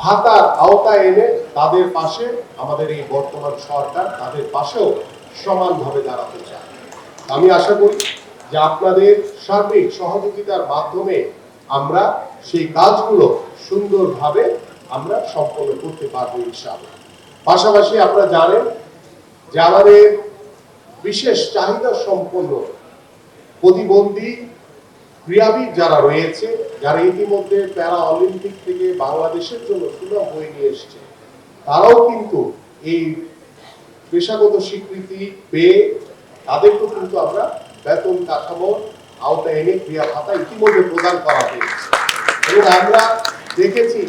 ভাতার আওতায় এনে তাদের পাশে আমাদের এই বর্তমান সরকার তাদের পাশেও সমানভাবে দাঁড়াতে চায়। আমি আশা করি যে আপনাদের সার্বিক সহযোগিতার মাধ্যমে আমরা সেই কাজগুলো সুন্দরভাবে আমরা সম্পন্ন করতে পারবো ইনশাআল্লাহ। পাশাপাশি আপনারা জানেন যে আমাদের বিশেষ চাহিদা সম্পন্ন প্রতিবন্ধী ক্রীড়াবিদ যারা রয়েছে, যারা ইতিমধ্যে প্যারা অলিম্পিক থেকে বাংলাদেশের জন্য সুনাম বয়ে নিয়ে এসছে, তারাও কিন্তু এই পেশাগত স্বীকৃতি পেয়ে তাদেরকেও কিন্তু আমরা বেতন কাঠামোর আওতায় এনে ক্রিয়া ভাতা ইতিমধ্যে প্রদান করা হয়েছে। এবং আমরা দেখেছি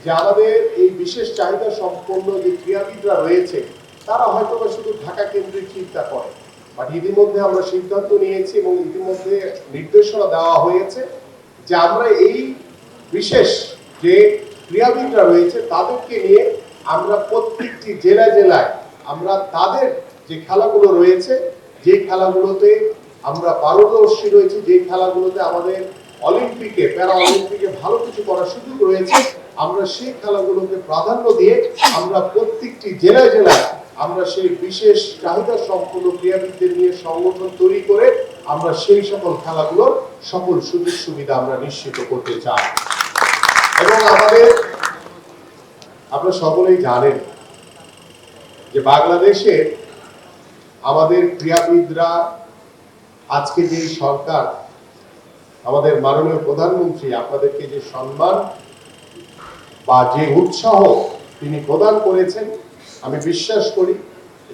যে আমাদের এই বিশেষ চাহিদা সম্পন্ন যে ক্রীড়াবিদরা রয়েছে তারা হয়তো শুধু ঢাকা কেন্দ্রিক চিন্তা করে, বাট ইতিমধ্যে আমরা সিদ্ধান্ত নিয়েছি এবং ইতিমধ্যে নির্দেশনা দেওয়া হয়েছে যে আমরা এই বিশেষ যে ক্রীড়াবিদরা রয়েছে তাদেরকে নিয়ে আমরা প্রত্যেকটি জেলায় জেলায় আমরা তাদের যে খেলাগুলো রয়েছে, যে খেলাগুলোতে আমরা পারদর্শী রয়েছে, যে খেলাগুলোতে আমাদের অলিম্পিকে প্যারা অলিম্পিকে ভালো কিছু করার সুযোগ রয়েছে, আমরা সেই খেলাগুলোকে প্রাধান্য দিয়ে আমরা প্রত্যেকটি জেলায় জেলায় আমরা সেই বিশেষ চাহিদা সম্পন্ন ক্রীড়াবিদদের নিয়ে সংগঠন তৈরি করে আমরা সেই সকল খেলাগুলোর সকল সুযোগ সুবিধা আমরা নিশ্চিত করতে চাই। এবং আপনারা সকলেই জানেন যে বাংলাদেশে আমাদের ক্রীড়াবিদরা আজকে যে সরকার আমাদের মাননীয় প্রধানমন্ত্রী আপনাদেরকে যে সম্মান বা যে উৎসাহ তিনি প্রদান করেছেন, আমি বিশ্বাস করি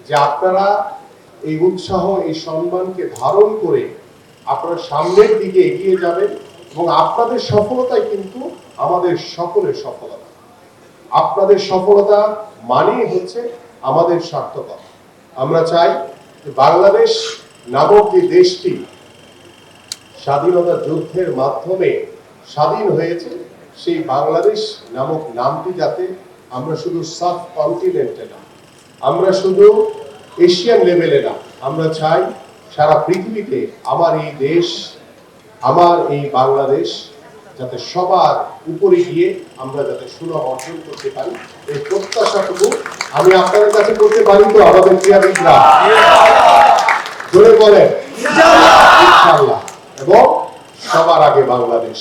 যে আপনারা এই উৎসাহ এই সম্মানকে ধারণ করে আপনারা সামনের দিকে এগিয়ে যাবেন এবং আপনাদের সফলতাই কিন্তু আমাদের সকলের সফলতা। আপনাদের সফলতা মানেই হচ্ছে আমাদের সার্থকতা। আমরা চাই যে বাংলাদেশ নামক যে দেশটি স্বাধীনতা যুদ্ধের মাধ্যমে স্বাধীন হয়েছে, সেই বাংলাদেশ নামক নামটি যাতে আমরা শুধু সাব কন্টিনেন্টে না, আমরা শুধু এশিয়ান লেভেলে না, আমরা চাই সারা পৃথিবীতে আমার এই দেশ, আমার এই বাংলাদেশ যাতে সবার উপরে গিয়ে আমরা যাতে সুনাম অর্জন করতে পারি, এই প্রত্যাশাটুকু আমি আপনাদের কাছে করতে পারি। তো আমাদের ক্রীড়াবিদরা জোরে বলেন ইনশাআল্লাহ, এবং সবার আগে বাংলাদেশ।